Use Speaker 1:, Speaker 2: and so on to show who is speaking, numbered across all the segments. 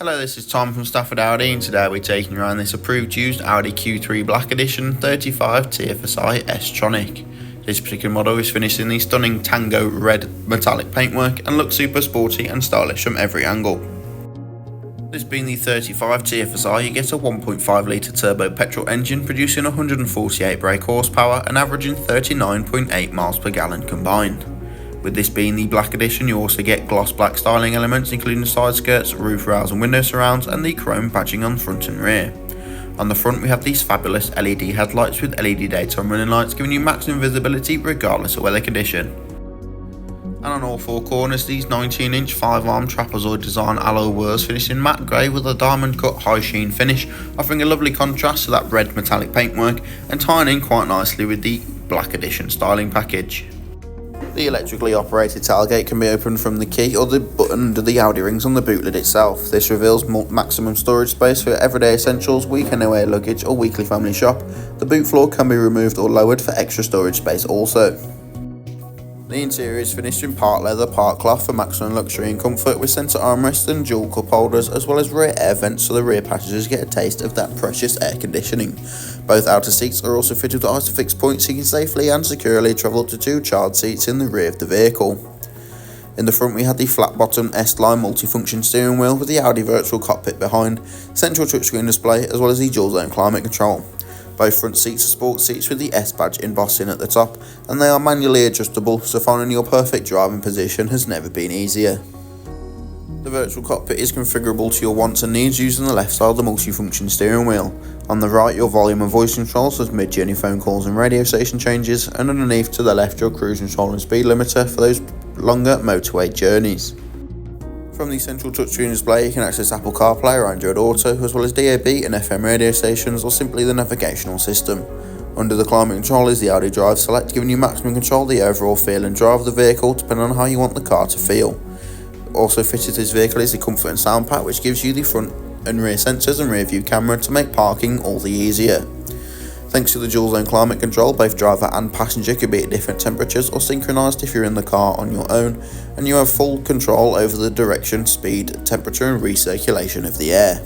Speaker 1: Hello, this is Tom from Stafford Audi, and today we're taking you around this approved used Audi Q3 Black Edition 35 TFSI S Tronic. This particular model is finished in the stunning Tango red metallic paintwork and looks super sporty and stylish from every angle. This being the 35 TFSI, you get a 1.5 litre turbo petrol engine producing 148 brake horsepower and averaging 39.8 miles per gallon combined. With this being the black edition, you also get gloss black styling elements including side skirts, roof rails and window surrounds, and the chrome badging on front and rear. On the front we have these fabulous LED headlights with LED daytime running lights giving you maximum visibility regardless of weather condition. And on all four corners, these 19-inch 5-arm trapezoid design alloy wheels finish in matte grey with a diamond cut high sheen finish, offering a lovely contrast to that red metallic paintwork and tying in quite nicely with the black edition styling package. The electrically operated tailgate can be opened from the key or the button under the Audi rings on the boot lid itself. This reveals maximum storage space for everyday essentials, weekend away luggage or weekly family shop. The boot floor can be removed or lowered for extra storage space also. The interior is finished in part leather, part cloth for maximum luxury and comfort, with centre armrests and dual cup holders, as well as rear air vents so the rear passengers get a taste of that precious air conditioning. Both outer seats are also fitted with Isofix points so you can safely and securely travel up to 2 child seats in the rear of the vehicle. In the front we had the flat bottom S-Line multifunction steering wheel with the Audi virtual cockpit behind, central touchscreen display, as well as the dual zone climate control. Both front seats are sports seats with the S badge embossing at the top, and they are manually adjustable, so finding your perfect driving position has never been easier. The virtual cockpit is configurable to your wants and needs using the left side of the multifunction steering wheel. On the right, your volume and voice controls as mid-journey phone calls and radio station changes, and underneath to the left your cruise control and speed limiter for those longer motorway journeys. From the central touchscreen display you can access Apple CarPlay or Android Auto, as well as DAB and FM radio stations, or simply the navigational system. Under the climate control is the Audi Drive Select, giving you maximum control of the overall feel and drive of the vehicle depending on how you want the car to feel. Also fitted to this vehicle is the comfort and sound pack, which gives you the front and rear sensors and rear view camera to make parking all the easier. Thanks to the dual zone climate control, both driver and passenger can be at different temperatures or synchronised if you're in the car on your own, and you have full control over the direction, speed, temperature and recirculation of the air.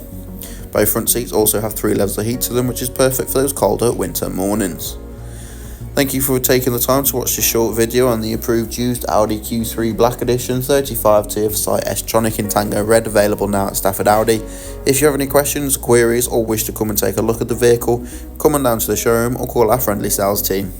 Speaker 1: Both front seats also have 3 levels of heat to them, which is perfect for those colder winter mornings. Thank you for taking the time to watch this short video on the approved used Audi Q3 Black Edition 35 TFSI S Tronic in Tango Red, available now at Stafford Audi. If you have any questions, queries or wish to come and take a look at the vehicle, come on down to the showroom or call our friendly sales team.